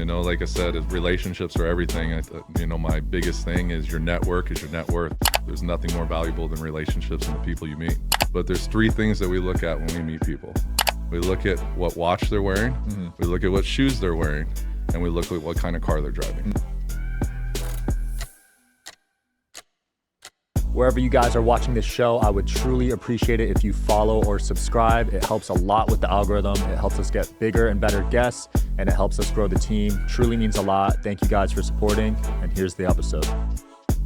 You know, like I said, relationships are everything. My biggest thing is your network is your net worth. There's nothing more valuable than relationships and the people you meet. But there's three things that we look at when we meet people. We look at what watch they're wearing, we look at what shoes they're wearing, and we look at what kind of car they're driving. Wherever you guys are watching this show, I would truly appreciate it if you follow or subscribe. It helps a lot with the algorithm. It helps us get bigger and better guests, and it helps us grow the team. Truly means a lot. Thank you guys for supporting, and here's the episode.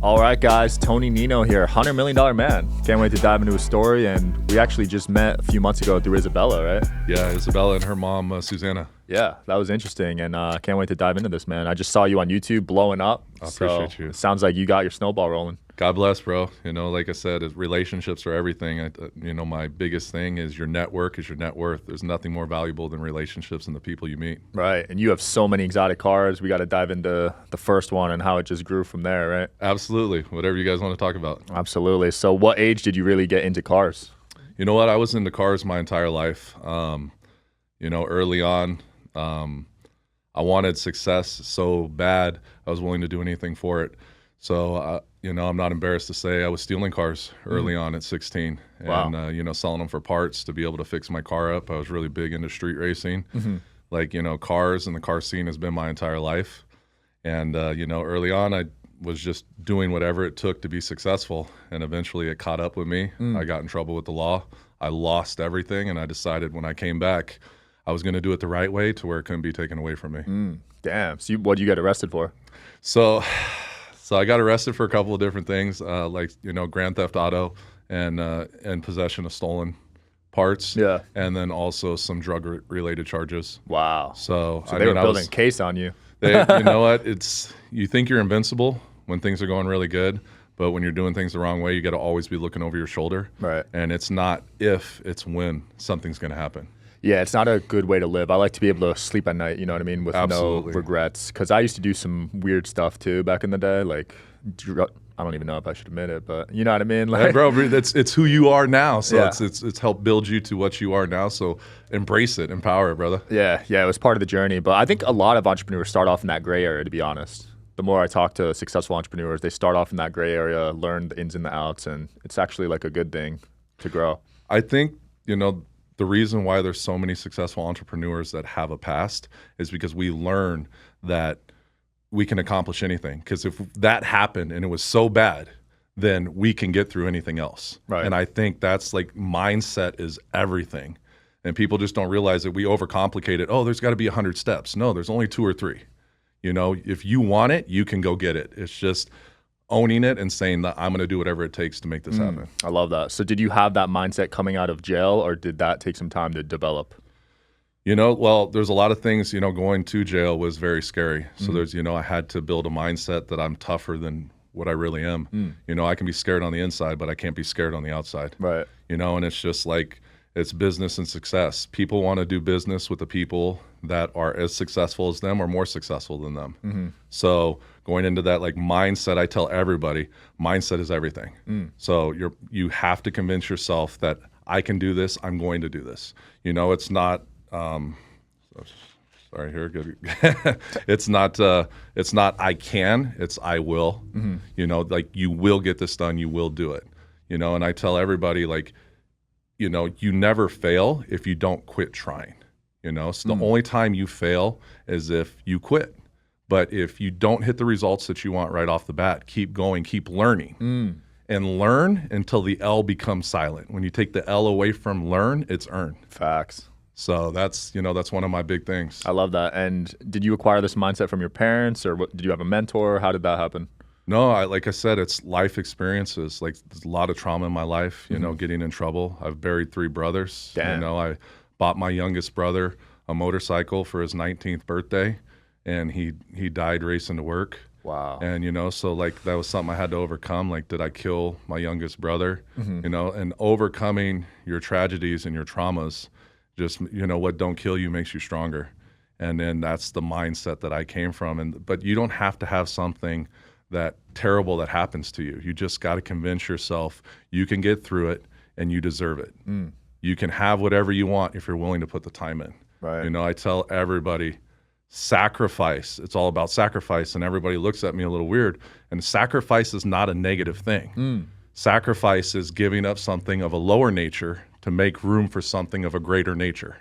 All right, guys, Tony Nino here, $100 million man. Can't wait to dive into his story, and we actually just met a few months ago through Isabella, right? Yeah, Isabella and her mom, Susanna. Yeah, that was interesting, and can't wait to dive into this, man. I just saw you on YouTube blowing up. I appreciate you. It sounds like you got your snowball rolling. God bless, bro. You know, like I said, relationships are everything. My biggest thing is your network is your net worth. There's nothing more valuable than relationships and the people you meet. Right, and you have so many exotic cars. We got to dive into the first one and how it just grew from there, right? Absolutely. Whatever you guys want to talk about. Absolutely. So what age did you really get into cars? You know what? I was into cars my entire life. Early on, I wanted success so bad, I was willing to do anything for it. So, I'm not embarrassed to say I was stealing cars early on at 16 and, Wow. Selling them for parts to be able to fix my car up. I was really big into street racing. Cars and the car scene has been my entire life. And, early on, I was just doing whatever it took to be successful. And eventually it caught up with me. I got in trouble with the law. I lost everything. And I decided when I came back, I was going to do it the right way to where it couldn't be taken away from me. Damn. So what did you get arrested for? So I got arrested for a couple of different things, grand theft auto and possession of stolen parts. Yeah. And then also some drug-related charges. Wow. So they were building a case on you. You know what? You think you're invincible when things are going really good, but when you're doing things the wrong way, you got to always be looking over your shoulder. Right. And it's not if, it's when something's going to happen. Yeah, it's not a good way to live. I like to be able to sleep at night, you know what I mean, with Absolutely. no regrets. Because I used to do some weird stuff too back in the day. Like, I don't even know if I should admit it, but you know what I mean? Like, yeah, bro, it's who you are now. So Yeah. it's helped build you to what you are now. So embrace it, empower it, brother. Yeah, it was part of the journey. But I think a lot of entrepreneurs start off in that gray area, to be honest. The more I talk to successful entrepreneurs, they start off in that gray area, learn the ins and the outs, and it's actually like a good thing to grow. I think, the reason why there's so many successful entrepreneurs that have a past is because we learn that we can accomplish anything. Because if that happened and it was so bad, then we can get through anything else. Right. And I think that's like mindset is everything. And people just don't realize that we overcomplicate it. Oh, there's got to be 100 steps. No, there's only 2 or 3. If you want it, you can go get it. It's just owning it and saying that I'm going to do whatever it takes to make this happen. I love that. So did you have that mindset coming out of jail, or did that take some time to develop? Well, there's a lot of things, going to jail was very scary. So there's, I had to build a mindset that I'm tougher than what I really am. I can be scared on the inside, but I can't be scared on the outside. Right. And it's just like, it's business and success. People want to do business with the people that are as successful as them or more successful than them. So going into that like mindset, I tell everybody, mindset is everything. So you have to convince yourself that I can do this. I'm going to do this. It's not. Sorry, here. Good. It's not I can. It's I will. Like you will get this done. You will do it. And I tell everybody like, you never fail if you don't quit trying. So the only time you fail is if you quit. But if you don't hit the results that you want right off the bat, keep going, keep learning. And learn until the L becomes silent. When you take the L away from learn, it's earn. Facts. So that's one of my big things. I love that. And did you acquire this mindset from your parents, or did you have a mentor? How did that happen? No, like I said, it's life experiences. Like there's a lot of trauma in my life, getting in trouble. I've buried 3 brothers. Damn. I bought my youngest brother a motorcycle for his 19th birthday, and he died racing to work. Wow. And, so like that was something I had to overcome. Like, did I kill my youngest brother? And overcoming your tragedies and your traumas, just, what don't kill you makes you stronger. And then that's the mindset that I came from. But you don't have to have something that terrible that happens to you. You just got to convince yourself you can get through it and you deserve it. You can have whatever you want if you're willing to put the time in. Right. I tell everybody, sacrifice. It's all about sacrifice, and everybody looks at me a little weird. And sacrifice is not a negative thing. Sacrifice is giving up something of a lower nature to make room for something of a greater nature.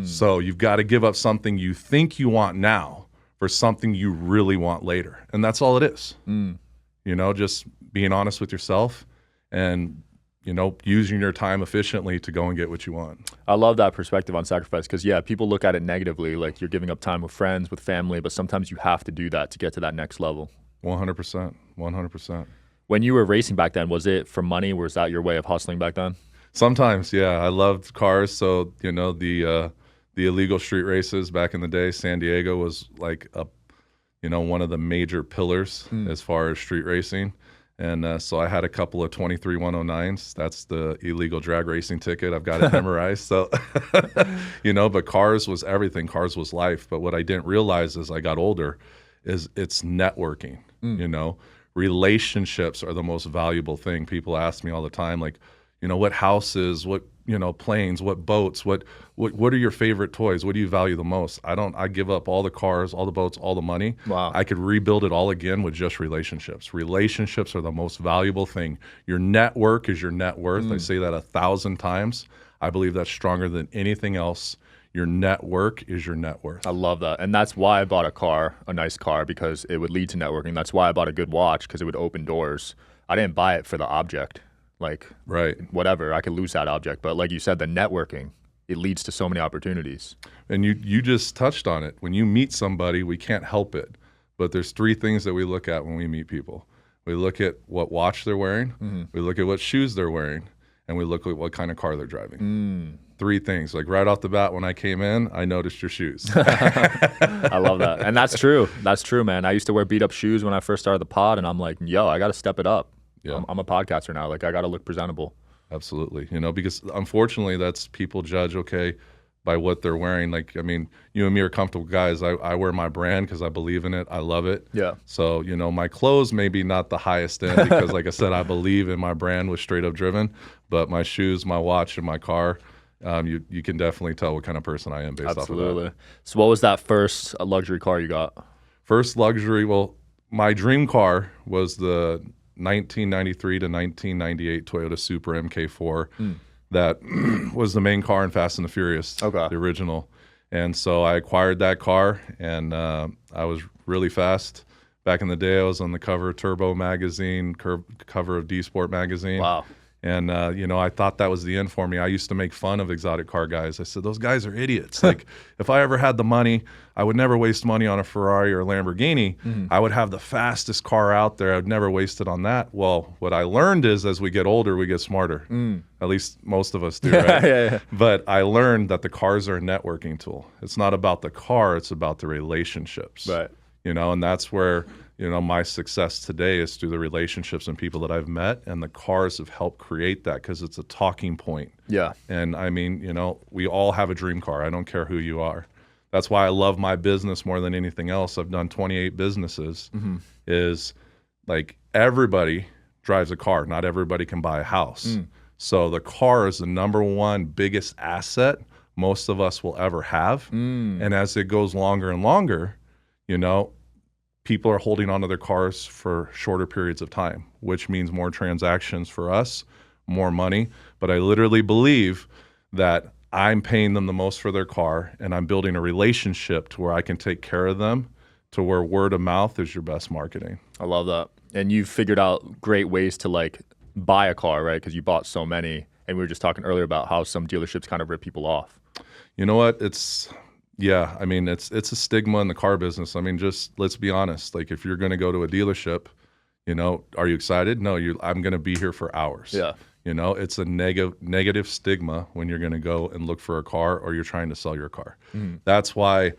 So you've got to give up something you think you want now for something you really want later. And that's all it is. You know, just being honest with yourself and, you know, using your time efficiently to go and get what you want. I love that perspective on sacrifice because, yeah, people look at it negatively, like you're giving up time with friends, with family, but sometimes you have to do that to get to that next level. 100%. 100%. When you were racing back then, was it for money? Was that your way of hustling back then? Sometimes, yeah. I loved cars. So, you know, the illegal street races back in the day, San Diego was like one of the major pillars as far as street racing. And so I had a couple of 23 109s. That's the illegal drag racing ticket. I've got it memorized. So, you know, but cars was everything. Cars was life. But what I didn't realize as I got older is it's networking, you know. Relationships are the most valuable thing. People ask me all the time, like, you know, what houses, what, you know, planes, what boats, what are your favorite toys? What do you value the most? I give up all the cars, all the boats, all the money. Wow. I could rebuild it all again with just relationships. Relationships are the most valuable thing. Your network is your net worth. I say that 1,000 times. I believe that's stronger than anything else. Your network is your net worth. I love that. And that's why I bought a nice car, because it would lead to networking. That's why I bought a good watch, because it would open doors. I didn't buy it for the object. Like, right. Whatever, I could lose that object. But like you said, the networking, it leads to so many opportunities. And you just touched on it. When you meet somebody, we can't help it. But there's 3 things that we look at when we meet people. We look at what watch they're wearing, we look at what shoes they're wearing, and we look at what kind of car they're driving. 3 things. Like right off the bat, when I came in, I noticed your shoes. I love that. And that's true. That's true, man. I used to wear beat up shoes when I first started the pod, and I'm like, yo, I got to step it up. Yeah. I'm a podcaster now. Like, I got to look presentable. Absolutely. You know, because unfortunately, that's people judge, okay, by what they're wearing. Like, I mean, you and me are comfortable guys. I wear my brand because I believe in it. I love it. Yeah. So, you know, my clothes maybe not the highest end because, like I said, I believe in my brand with Straight Up Driven. But my shoes, my watch, and my car, you can definitely tell what kind of person I am based off of that. Absolutely. So what was that first luxury car you got? First luxury, well, my dream car was the 1993 to 1998 Toyota Supra MK4. That was the main car in Fast and the Furious, okay, the original. And so I acquired that car, and I was really fast. Back in the day, I was on the cover of Turbo magazine, cover of D Sport magazine. Wow. And, you know, I thought that was the end for me. I used to make fun of exotic car guys. I said, those guys are idiots. Like, if I ever had the money, I would never waste money on a Ferrari or a Lamborghini. I would have the fastest car out there. I would never waste it on that. Well, what I learned is as we get older, we get smarter. At least most of us do, right? Yeah. But I learned that the cars are a networking tool. It's not about the car. It's about the relationships. Right. You know, and that's where, you know, my success today is through the relationships and people that I've met, and the cars have helped create that because it's a talking point. Yeah. And I mean, you know, we all have a dream car. I don't care who you are. That's why I love my business more than anything else. I've done 28 businesses. Is like everybody drives a car. Not everybody can buy a house. So the car is the number one biggest asset most of us will ever have. And as it goes longer and longer, you know, people are holding onto their cars for shorter periods of time, which means more transactions for us, more money. But I literally believe that I'm paying them the most for their car, and I'm building a relationship to where I can take care of them, to where word of mouth is your best marketing. I love that. And you've figured out great ways to like buy a car, right? Because you bought so many. And we were just talking earlier about how some dealerships kind of rip people off. You know what? Yeah, I mean, it's a stigma in the car business. I mean, just let's be honest. Like, if you're going to go to a dealership, you know, are you excited? No, I'm going to be here for hours. Yeah. You know, it's a negative stigma when you're going to go and look for a car or you're trying to sell your car. That's why,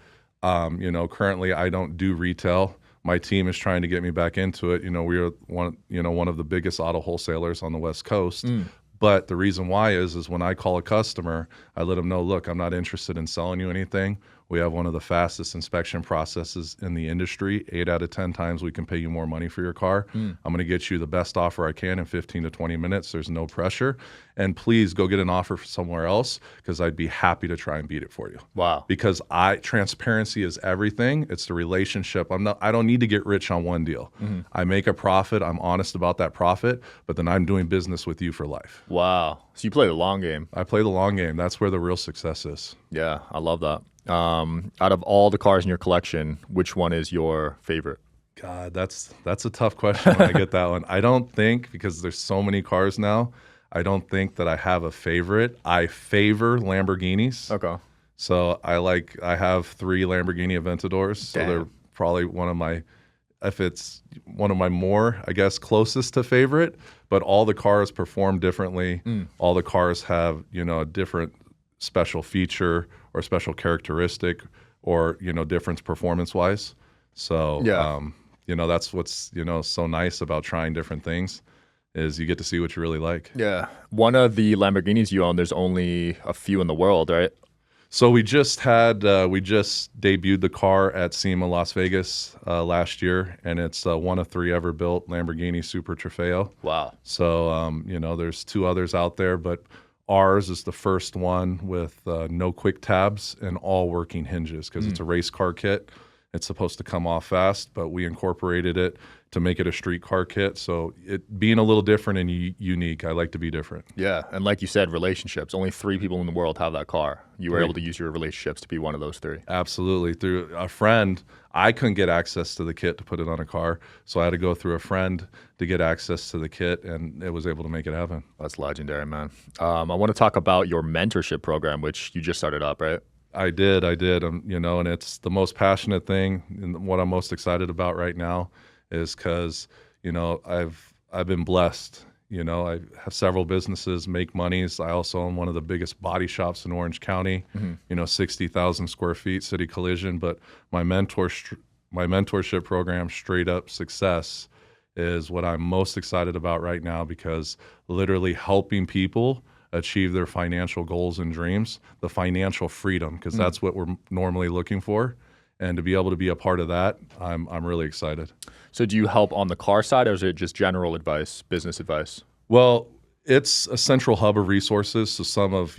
you know, currently I don't do retail. My team is trying to get me back into it. You know, we are one of the biggest auto wholesalers on the West Coast. But the reason why is when I call a customer, I let them know, look, I'm not interested in selling you anything. We have one of the fastest inspection processes in the industry. 8 out of 10 times we can pay you more money for your car. I'm going to get you the best offer I can in 15 to 20 minutes. There's no pressure. And please go get an offer somewhere else because I'd be happy to try and beat it for you. Wow. Because transparency is everything. It's the relationship. I don't need to get rich on one deal. I make a profit. I'm honest about that profit, but then I'm doing business with you for life. Wow. So you play the long game. I play the long game. That's where the real success is. Yeah, I love that. Out of all the cars in your collection, which one is your favorite? God, that's a tough question when I get that one. I don't think, because there's so many cars now, I don't think that I have a favorite. I favor Lamborghinis. Okay. So I have 3 Lamborghini Aventadors. So Damn. they're probably if it's one of my more, I guess, closest to favorite, but all the cars perform differently. All the cars have, a different special feature or special characteristic or, difference performance-wise. So, that's what's, so nice about trying different things is you get to see what you really like. Yeah. One of the Lamborghinis you own, there's only a few in the world, right? So we just debuted the car at SEMA Las Vegas last year, and it's one of 3 ever built Lamborghini Super Trofeo. Wow. So, there's 2 others out there, but ours is the first one with no quick tabs and all working hinges because it's a race car kit. It's supposed to come off fast, but we incorporated it to make it a street car kit. So it being a little different and unique, I like to be different. Yeah, and like you said, relationships. Only 3 people in the world have that car. You were able to use your relationships to be one of those 3. Absolutely. Through a friend, I couldn't get access to the kit to put it on a car, so I had to go through a friend to get access to the kit, and it was able to make it happen. That's legendary, man. I want to talk about your mentorship program, which you just started up, right? I did. And it's the most passionate thing, and what I'm most excited about right now is because, I've been blessed. I have several businesses, make monies. I also own one of the biggest body shops in Orange County, 60,000 square feet, City Collision. But my mentorship program, Straight Up Success, is what I'm most excited about right now because literally helping people achieve their financial goals and dreams, the financial freedom, because that's what we're normally looking for. And to be able to be a part of that, I'm really excited. So do you help on the car side, or is it just general advice, business advice? Well, it's a central hub of resources. So some of,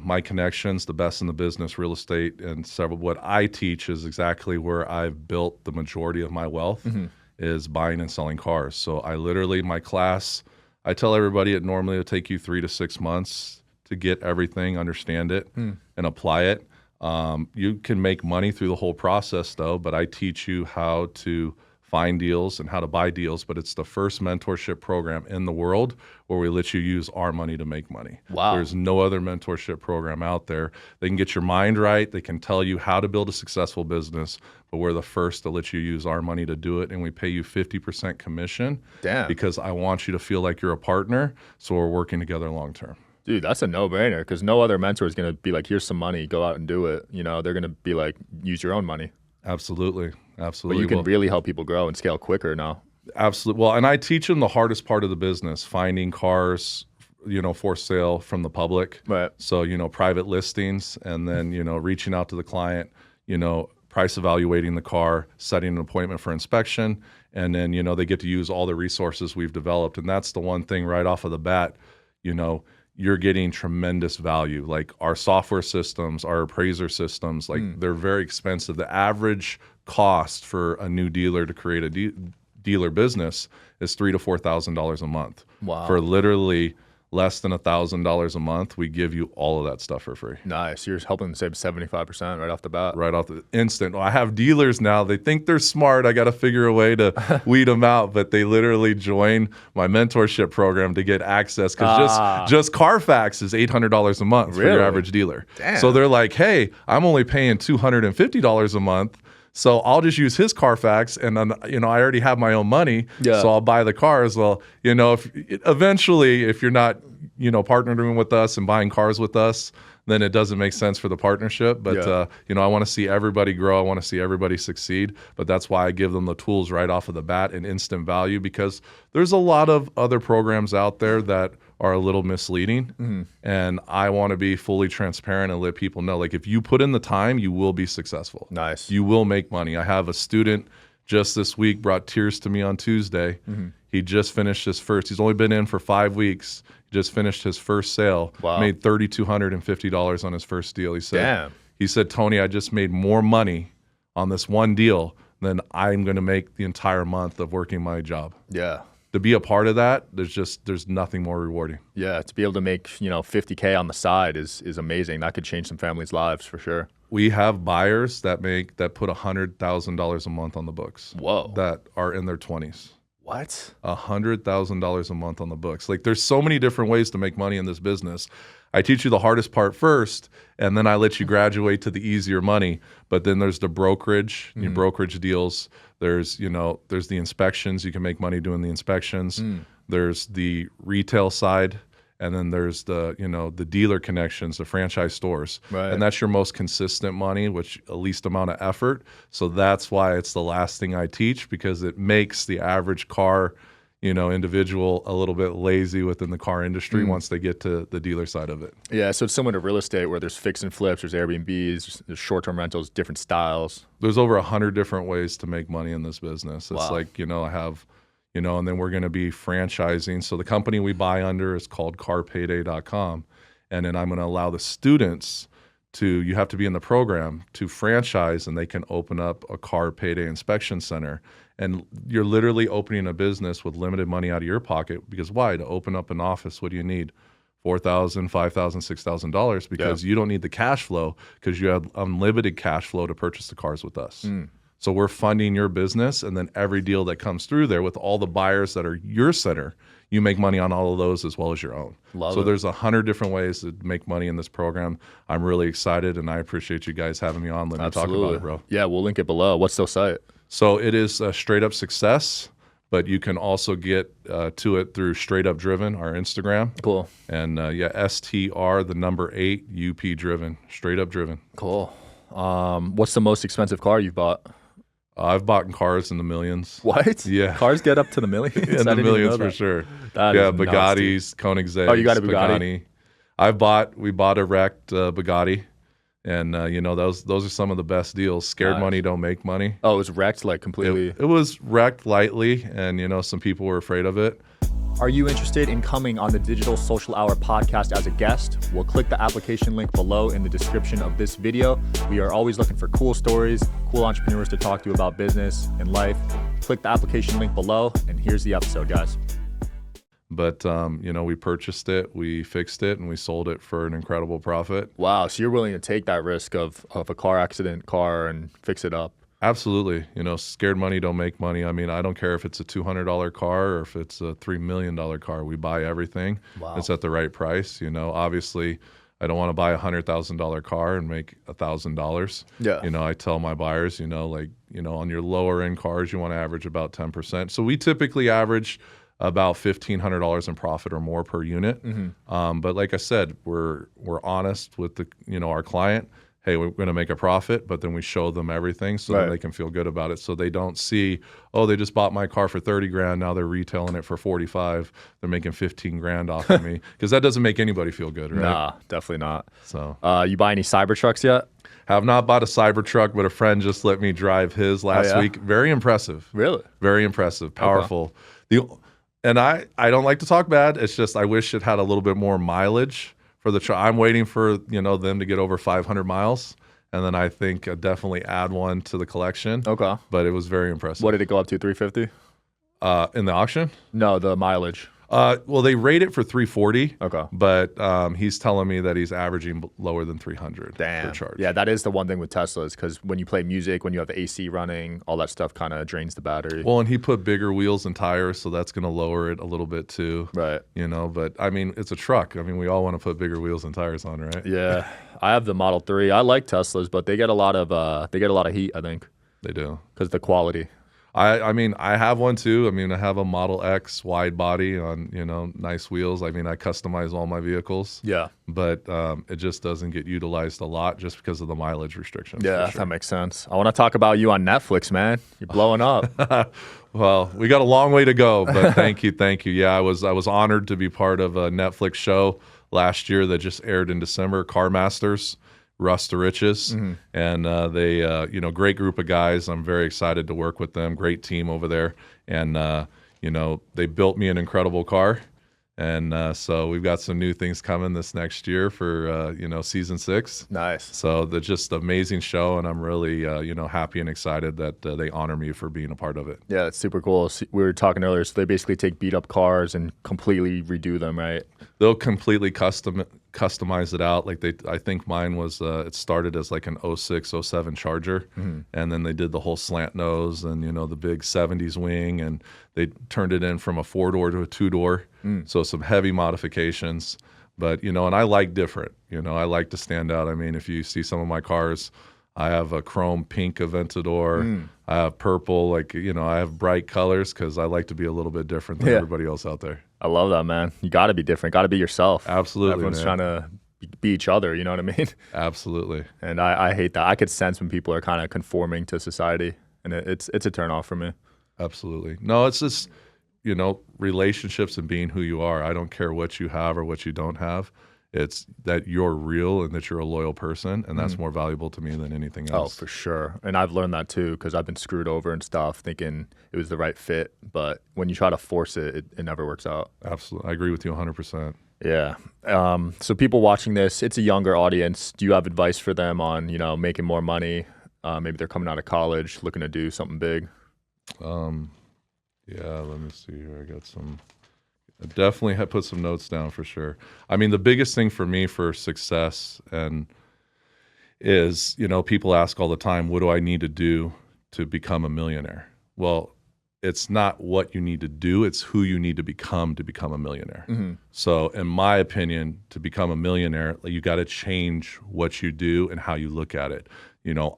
my connections, the best in the business, real estate, and several, what I teach is exactly where I've built the majority of my wealth is buying and selling cars. So my class, I tell everybody it normally will take you 3 to 6 months to get everything, understand it, and apply it. You can make money through the whole process, though, but I teach you how to find deals and how to buy deals. But it's the first mentorship program in the world where we let you use our money to make money. Wow. There's no other mentorship program out there. They can get your mind right. They can tell you how to build a successful business, but we're the first to let you use our money to do it, and we pay you 50% commission. Damn. Because I want you to feel like you're a partner, so we're working together long term. Dude, that's a no-brainer because no other mentor is going to be like, here's some money, go out and do it. They're going to be like, use your own money. Absolutely. But you can really help people grow and scale quicker now. Absolutely. Well, and I teach them the hardest part of the business, finding cars, for sale from the public. Right. So, private listings, and then, reaching out to the client, price evaluating the car, setting an appointment for inspection, and then, they get to use all the resources we've developed. And that's the one thing right off of the bat, you're getting tremendous value. Like our software systems, our appraiser systems, they're very expensive. The average cost for a new dealer to create a dealer business is $3,000 to $4,000 a month. Wow. For literally less than $1,000 a month, we give you all of that stuff for free. Nice. You're helping them save 75% right off the bat. Right off the instant. I have dealers now. They think they're smart. I got to figure a way to weed them out, but they literally join my mentorship program to get access because just Carfax is $800 a month for your average dealer. Damn. So they're like, hey, I'm only paying $250 a month. So I'll just use his Carfax, and then, I already have my own money, so I'll buy the cars. Well, if you're not, partnering with us and buying cars with us, then it doesn't make sense for the partnership. But, I want to see everybody grow. I want to see everybody succeed. But that's why I give them the tools right off of the bat and instant value, because there's a lot of other programs out there that are a little misleading. And I want to be fully transparent and let people know, like, if you put in the time, you will be successful. Nice. You will make money. I have a student just this week brought tears to me on Tuesday. He just finished his first. He's only been in for 5 weeks. He just finished his first sale. Wow. Made $3,250 on his first deal. He said, Damn. He said, Tony, I just made more money on this one deal than I'm going to make the entire month of working my job. Yeah. To be a part of that, there's nothing more rewarding. Yeah. To be able to make, $50K on the side is amazing. That could change some families' lives for sure. We have buyers that put $100,000 a month on the books. Whoa. That are in their 20s. What? $100,000 a month on the books. Like, there's so many different ways to make money in this business. I teach you the hardest part first, and then I let you graduate to the easier money. But then there's the brokerage, your brokerage deals. There's the inspections. You can make money doing the inspections. There's the retail side, and then there's the dealer connections, the franchise stores. Right. And that's your most consistent money, which least amount of effort. So that's why it's the last thing I teach, because it makes the average car individual a little bit lazy within the car industry once they get to the dealer side of it. Yeah, so it's similar to real estate where there's fix and flips, there's Airbnbs, there's short-term rentals, different styles. There's over 100 different ways to make money in this business. It's like, I have, and then we're going to be franchising. So the company we buy under is called carpayday.com. And then I'm going to allow the students you have to be in the program to franchise, and they can open up a car payday inspection center. And you're literally opening a business with limited money out of your pocket, because why? To open up an office, what do you need? $4,000, $5,000, $6,000, because you don't need the cash flow, because you have unlimited cash flow to purchase the cars with us. So we're funding your business, and then every deal that comes through there with all the buyers that are your center, you make money on all of those as well as your own. Love so it. There's 100 different ways to make money in this program. I'm really excited, and I appreciate you guys having me on. Let me talk about it, bro. Yeah, we'll link it below. What's the site? So it is Straight Up Success, but you can also get to it through Straight Up Driven, our Instagram. Cool. And STR, the number 8, UP Driven, Straight Up Driven. Cool. What's the most expensive car you've bought? I've bought cars in the millions. What? Yeah. Cars get up to the millions? In the millions for sure. That is Bugattis, Koenigseggs. Oh, you got a Bugatti? Pagani. We bought a wrecked Bugatti. And those are some of the best deals. Scared money don't make money. Oh, it was wrecked like completely. It was wrecked lightly, and some people were afraid of it. Are you interested in coming on the Digital Social Hour podcast as a guest? Well, click the application link below in the description of this video. We are always looking for cool stories, cool entrepreneurs to talk to about business and life. Click the application link below, and here's the episode, guys. But, we purchased it, we fixed it, and we sold it for an incredible profit. Wow. So you're willing to take that risk of a car accident car and fix it up? Absolutely. Scared money don't make money. I mean, I don't care if it's a $200 car or if it's a $3 million car. We buy everything. Wow. It's at the right price. Obviously, I don't want to buy a $100,000 car and make $1,000. Yeah. I tell my buyers, on your lower end cars, you want to average about 10%. So we typically average about $1,500 in profit or more per unit. But like I said, we're honest with our client. Hey, we're going to make a profit, but then we show them everything so that they can feel good about it. So they don't see, oh, they just bought my car for 30 grand. Now they're retailing it for 45. They're making 15 grand off of me, because that doesn't make anybody feel good, right? Nah, definitely not. So, you buy any Cybertrucks yet? Have not bought a Cybertruck, but a friend just let me drive his last week. Very impressive. Really? Very impressive. Powerful. And I don't like to talk bad. It's just I wish it had a little bit more mileage for the truck. I'm waiting for them to get over 500 miles, and then I think I'd definitely add one to the collection. Okay. But it was very impressive. What did it go up to? 350? In the auction? No, the mileage. Well, they rate it for 340. Okay. But he's telling me that he's averaging lower than 300 per charge. Yeah, that is the one thing with Teslas, because when you play music, when you have the AC running, all that stuff kind of drains the battery. Well, and he put bigger wheels and tires, so that's going to lower it a little bit too. Right. But I mean, it's a truck. I mean, we all want to put bigger wheels and tires on, right? Yeah. I have the Model 3. I like Teslas, but they get a lot of heat, I think. They do. Because of the quality. I mean, I have one too. I mean, I have a Model X wide body on, nice wheels. I mean, I customize all my vehicles. Yeah. But it just doesn't get utilized a lot just because of the mileage restrictions. Yeah, sure. that makes sense. I want to talk about you on Netflix, man. You're blowing up. Well, we got a long way to go, but thank you. Yeah, I was honored to be part of a Netflix show last year that just aired in December, Car Masters. Russ to Riches, and they, great group of guys. I'm very excited to work with them. Great team over there, and they built me an incredible car, and so we've got some new things coming this next year for season 6. Nice. So they're just amazing show, and I'm really happy and excited that they honor me for being a part of it. Yeah, it's super cool. So we were talking earlier, so they basically take beat up cars and completely redo them, right? They'll completely customize it out. Like I think mine was it started as like an 06, 07 Charger, and then they did the whole slant nose and the big 70s wing, and they turned it in from a 4-door to a 2-door. So some heavy modifications, but and I like different. I like to stand out. I mean, if you see some of my cars, I have a chrome pink Aventador. I have purple. I have bright colors because I like to be a little bit different than everybody else out there. I love that, man. You got to be different. Got to be yourself. Absolutely, Everyone's man. trying to be each other. You know what I mean? Absolutely. And I hate that. I could sense when people are kind of conforming to society, and it's a turnoff for me. Absolutely. No, it's just relationships and being who you are. I don't care what you have or what you don't have. It's that you're real and that you're a loyal person, and that's more valuable to me than anything else. Oh, for sure. And I've learned that too, because I've been screwed over and stuff thinking it was the right fit. But when you try to force it, it never works out. Absolutely. I agree with you 100%. Yeah. So people watching this, it's a younger audience. Do you have advice for them on, making more money? Maybe they're coming out of college looking to do something big. Yeah, let me see here. I got some. I definitely have put some notes down for sure. I mean, the biggest thing for me for success is, people ask all the time, what do I need to do to become a millionaire? Well, it's not what you need to do, it's who you need to become a millionaire. So in my opinion, to become a millionaire, you got to change what you do and how you look at it.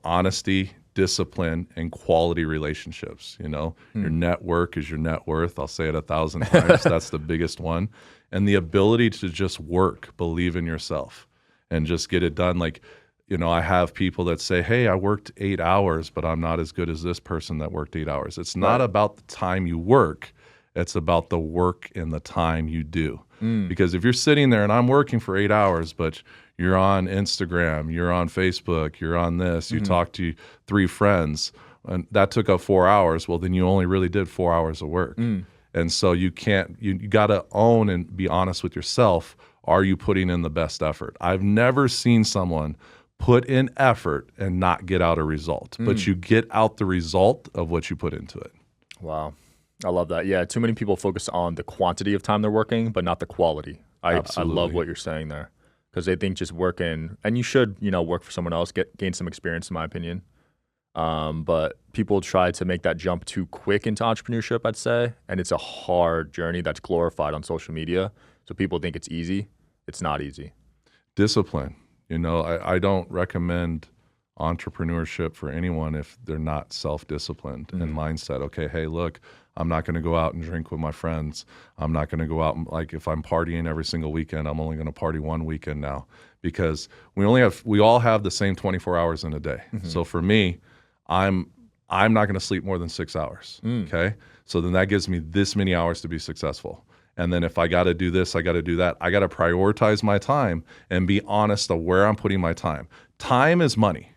Honesty, discipline, and quality relationships. Your network is your net worth. I'll say it 1,000 times. That's the biggest one. And the ability to just work, believe in yourself, and just get it done. I have people that say, hey, I worked 8 hours, but I'm not as good as this person that worked 8 hours. It's not about the time you work. It's about the work and the time you do. Because if you're sitting there and I'm working for 8 hours, but you're on Instagram, you're on Facebook, you're on this, you talk to 3 friends, and that took up 4 hours, well, then you only really did 4 hours of work. And so you got to own and be honest with yourself. Are you putting in the best effort? I've never seen someone put in effort and not get out a result, but you get out the result of what you put into it. Wow. I love that. Yeah, too many people focus on the quantity of time they're working, but not the quality. I love what you're saying there, because they think just working, and you should, work for someone else, gain some experience, in my opinion. But people try to make that jump too quick into entrepreneurship, I'd say, and it's a hard journey that's glorified on social media. So people think it's easy. It's not easy. Discipline. I don't recommend entrepreneurship for anyone if they're not self-disciplined and mindset. Okay, hey, look, I'm not going to go out and drink with my friends. I'm not going to go out and, if I'm partying every single weekend, I'm only going to party one weekend now, because we all have the same 24 hours in a day. So for me, I'm not going to sleep more than 6 hours. Okay, so then that gives me this many hours to be successful. And then if I got to do this, I got to do that. I got to prioritize my time and be honest of where I'm putting my time. Time is money.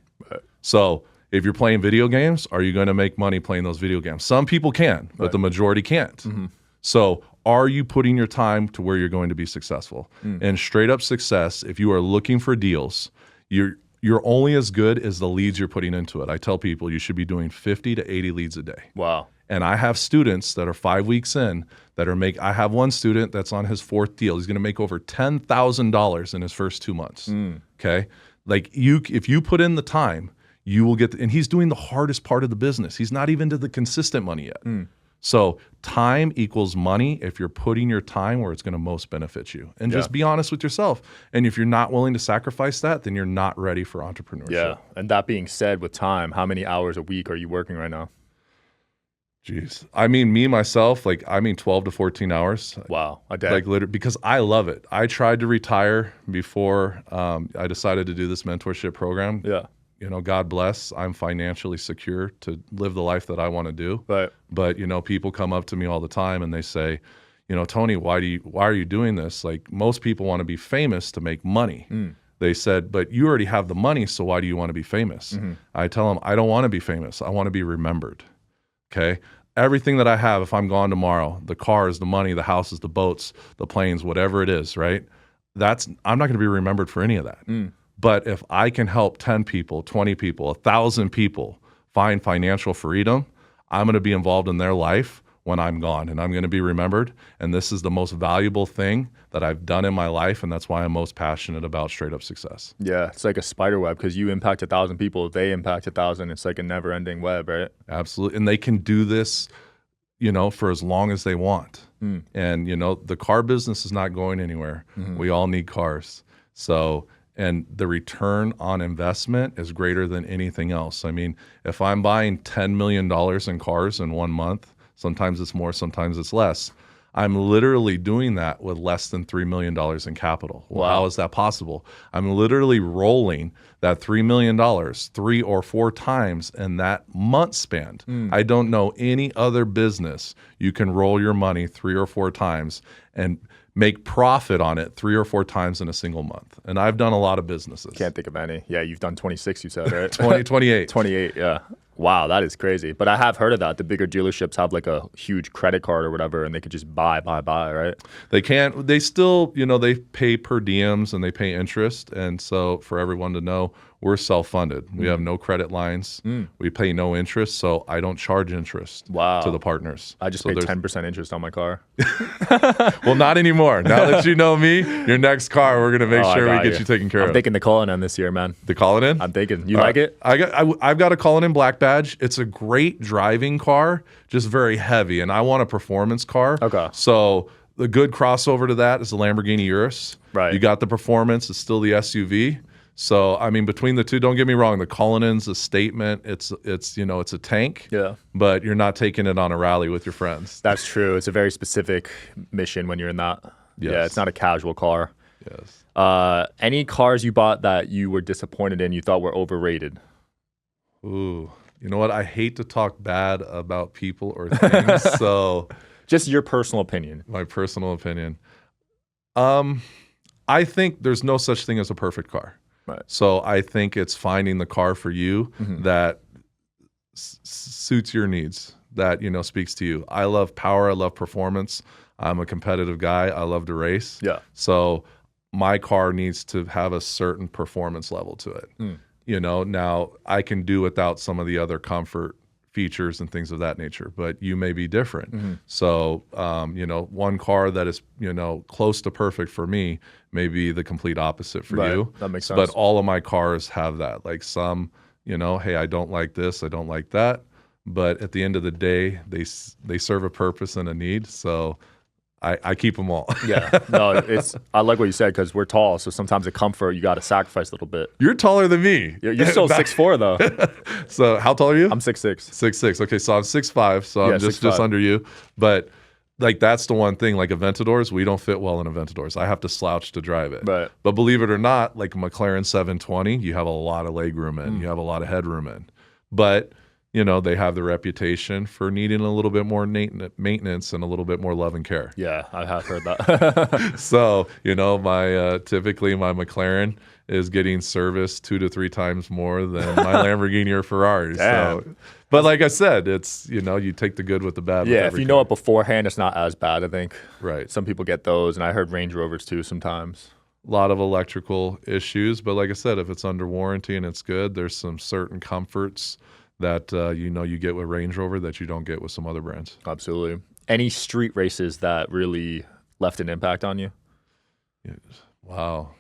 So if you're playing video games, are you going to make money playing those video games? Some people can, but the majority can't. So are you putting your time to where you're going to be successful? And straight up success, if you are looking for deals, you're only as good as the leads you're putting into it. I tell people you should be doing 50 to 80 leads a day. Wow. And I have students that are 5 weeks in that I have one student that's on his 4th deal. He's going to make over $10,000 in his first 2 months. Okay. If you put in the time, you will get, and he's doing the hardest part of the business. He's not even to the consistent money yet. So time equals money if you're putting your time where it's going to most benefit you. And just be honest with yourself. And if you're not willing to sacrifice that, then you're not ready for entrepreneurship. Yeah. And that being said, with time, how many hours a week are you working right now? Jeez. I mean, me, myself, like, 12 to 14 hours. Wow, a day. Like, literally, because I love it. I tried to retire before I decided to do this mentorship program. Yeah. You know, God bless, I'm financially secure to live the life that I want to do. Right. But, you know, people come up to me all the time and they say, you know, Tony, why are you doing this? Like, most people want to be famous to make money. They said, but you already have the money, so why do you want to be famous? I tell them, I don't want to be famous. I want to be remembered. Okay? Everything that I have, if I'm gone tomorrow, the cars, the money, the houses, the boats, the planes, whatever it is, right? I'm not going to be remembered for any of that. But if I can help 10 people, 20 people, 1,000 people find financial freedom, I'm going to be involved in their life when I'm gone, and I'm going to be remembered. And this is the most valuable thing that I've done in my life, and that's why I'm most passionate about straight up success. Yeah, it's like a spider web, because you impact 1,000 people, they impact 1,000. It's like a never-ending web, right? Absolutely. And they can do this, you know, for as long as they want. And, you know, the car business is not going anywhere. We all need cars. So, and the return on investment is greater than anything else. I mean, if I'm buying $10 million in cars in 1 month, sometimes it's more, sometimes it's less. I'm literally doing that with less than $3 million in capital. Well, how is that possible? I'm literally rolling that $3 million 3 or 4 times in that month span. I don't know any other business you can roll your money 3 or 4 times and make profit on it 3 or 4 times in a single month. And I've done a lot of businesses. Can't think of any. Yeah, you've done 26, you said, right? 28. 28, yeah. Wow, that is crazy. But I have heard of that. The bigger dealerships have like a huge credit card or whatever, and they could just buy, right? They can't. They still, you know, they pay per diems and they pay interest. And so for everyone to know, we're self-funded. We have no credit lines. We pay no interest, so I don't charge interest to the partners. I just pay 10% interest on my car. Well, not anymore. Now that you know me, your next car, we're going to make sure we get you taken care of. I'm thinking the Cullinan this year, man. The Cullinan? I'm thinking. You like it? I've got a Cullinan Black Badge. It's a great driving car, just very heavy, and I want a performance car. Okay. So the good crossover to that is the Lamborghini Urus. Right. You got the performance. It's still the SUV. So, I mean, between the two, don't get me wrong, the Cullinan's a statement. It's you know, it's a tank. Yeah. But you're not taking it on a rally with your friends. That's true. It's a very specific mission when you're in that. Yes. Yeah, it's not a casual car. Yes. Any cars you bought that you were disappointed in, you thought were overrated? Ooh. You know what? I hate to talk bad about people or things, so... Just your personal opinion. My personal opinion. I think there's no such thing as a perfect car. Right. So I think it's finding the car for you that suits your needs, that, you know, speaks to you. I love power. I love performance. I'm a competitive guy. I love to race. Yeah. So my car needs to have a certain performance level to it. You know, now I can do without some of the other comfort features and things of that nature, but you may be different. So, you know, one car that is, you know, close to perfect for me may be the complete opposite for you. That makes sense. But all of my cars have that. Like some, you know, hey, I don't like this, I don't like that. But at the end of the day, they serve a purpose and a need. So I keep them all. Yeah, no, I like what you said, because we're tall, so sometimes the comfort you got to sacrifice a little bit. You're taller than me. You're still 6'4", though. So how tall are you? I'm 6'6". 6'6". Okay, so I'm 6'5", so I'm just under you. But like that's the one thing. Like Aventadors, we don't fit well in Aventadors. I have to slouch to drive it. Right. But believe it or not, like a McLaren 720, you have a lot of leg room in. You have a lot of headroom in. But you know, they have the reputation for needing a little bit more maintenance and a little bit more love and care. Yeah, I have heard that. So, you know, typically my McLaren is getting serviced 2 to 3 times more than my Lamborghini or Ferrari. Damn. So, but like I said, it's, you know, you take the good with the bad. Yeah, if you know it beforehand, it's not as bad, I think. Right. Some people get those, and I heard Range Rovers too sometimes. A lot of electrical issues, but like I said, if it's under warranty and it's good, there's some certain comforts that you know you get with Range Rover that you don't get with some other brands. Absolutely. Any street races that really left an impact on you? Yeah. Wow.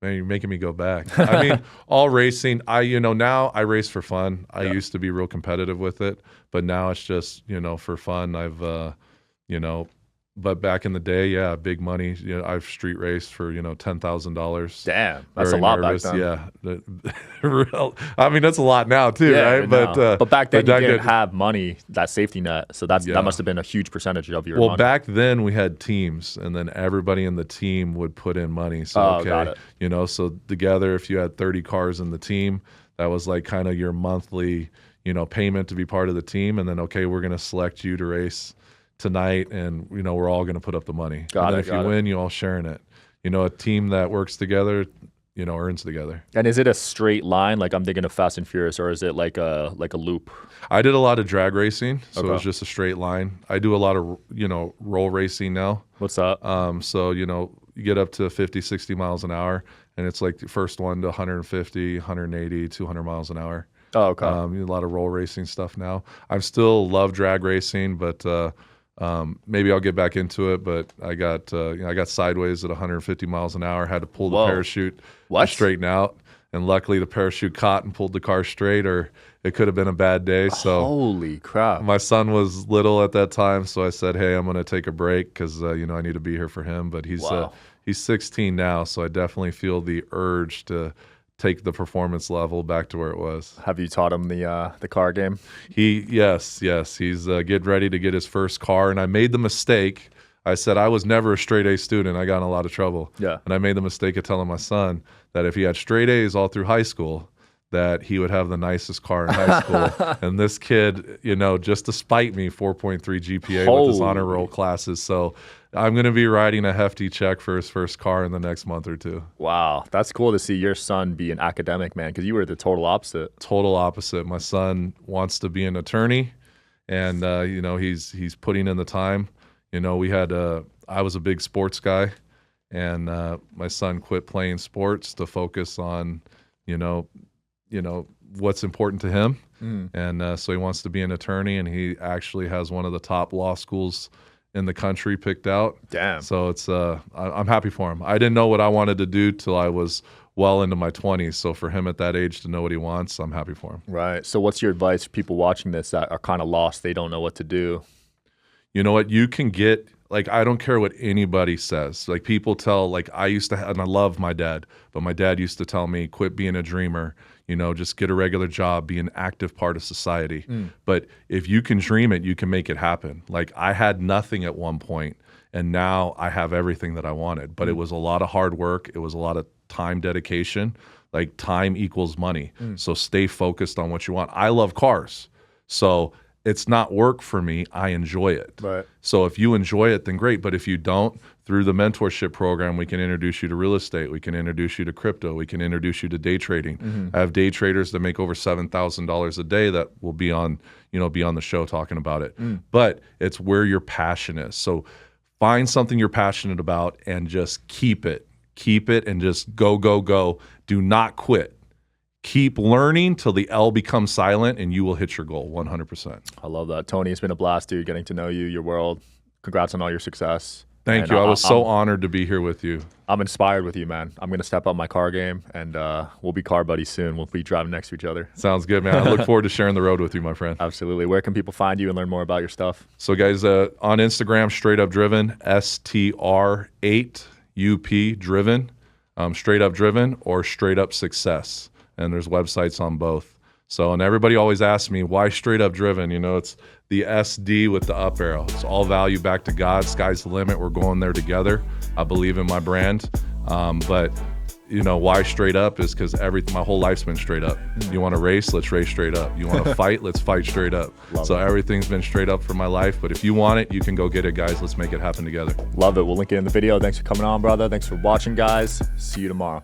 Man, you're making me go back. I mean, all racing, now I race for fun. I used to be real competitive with it, but now it's just, you know, for fun. I've, you know, But back in the day, yeah, big money. You know, I've street raced for, you know, $10,000. Damn, that's a lot back then. Yeah. I mean, that's a lot now too, Yeah, right? but back then you didn't then- have money, that safety net. So that must have been a huge percentage of your Well, money. back then we had teams, and then everybody in the team would put in money. So, got it. you know, so together, if you had 30 cars in the team, that was like kind of your monthly, you know, payment to be part of the team. And then, okay, we're going to select you to race tonight, and, you know, we're all going to put up the money. And then if you win, you all sharing it. You know, a team that works together, you know, earns together. And is it a straight line? Like I'm thinking of Fast and Furious, or is it like a loop? I did a lot of drag racing, so Okay. it was just a straight line. I do a lot of, you know, roll racing now. What's that? So, you know, you get up to 50, 60 miles an hour, and it's like the first one to 150, 180, 200 miles an hour. Oh, okay. A lot of roll racing stuff now. I still love drag racing, but maybe I'll get back into it. But I got I got sideways at 150 miles an hour. Had to pull the Whoa. parachute What? to straighten out, and luckily the parachute caught and pulled the car straight, or it could have been a bad day. So Holy crap. my son was little at that time, so I said, "Hey, I'm going to take a break because you know, I need to be here for him." But he's 16 now, so I definitely feel the urge to take the performance level back to where it was. Have you taught him the car game? Yes, he's getting ready to get his first car, and I made the mistake. I said I was never a straight A student. I got in a lot of trouble. Yeah. And I made the mistake of telling my son that if he had straight A's all through high school, that he would have the nicest car in high school. And this kid, you know, just to spite me, 4.3 GPA with his honor roll classes. So I'm going to be writing a hefty check for his first car in the next month or two. Wow, that's cool to see your son be an academic, man, because you were the total opposite. Total opposite. My son wants to be an attorney, and you know, he's putting in the time. You know, I was a big sports guy, and my son quit playing sports to focus on, you know what's important to him. And so he wants to be an attorney, and he actually has one of the top law schools in the country picked out. Damn. So it's I'm happy for him. I didn't know what I wanted to do till I was well into my 20s. So for him at that age to know what he wants, I'm happy for him. Right. So what's your advice for people watching this that are kind of lost? They don't know what to do. You know what? You can get, like, I don't care what anybody says. Like, people tell, like, I used to, and I love my dad, but my dad used to tell me, quit being a dreamer, you know, just get a regular job, be an active part of society. But if you can dream it, you can make it happen. Like, I had nothing at one point, and now I have everything that I wanted. But it was a lot of hard work. It was a lot of time dedication. Like, time equals money. So stay focused on what you want. I love cars. So it's not work for me. I enjoy it. Right. So if you enjoy it, then great. But if you don't, through the mentorship program, we can introduce you to real estate. We can introduce you to crypto. We can introduce you to day trading. I have day traders that make over $7,000 a day that will be on the show talking about it. But it's where your passion is. So find something you're passionate about and just keep it. Keep it and just go, go, go. Do not quit. Keep learning till the L becomes silent, and you will hit your goal 100%. I love that. Tony, it's been a blast, dude, getting to know you, your world. Congrats on all your success. Thank you. I was so honored to be here with you. I'm inspired with you, man. I'm going to step up my car game, and we'll be car buddies soon. We'll be driving next to each other. Sounds good, man. I look forward to sharing the road with you, my friend. Absolutely. Where can people find you and learn more about your stuff? So, guys, on Instagram, Straight Up Driven, STR8UP Driven, Straight Up Driven, or Straight Up Success. And there's websites on both. So, and everybody always asks me, why Straight Up Driven? You know, it's the SD with the up arrow. It's all value back to God. Sky's the limit. We're going there together. I believe in my brand. But, you know, why straight up is because my whole life's been straight up. You want to race? Let's race straight up. You want to fight? Let's fight straight up. So everything's been straight up for my life. But if you want it, you can go get it, guys. Let's make it happen together. Love it. We'll link it in the video. Thanks for coming on, brother. Thanks for watching, guys. See you tomorrow.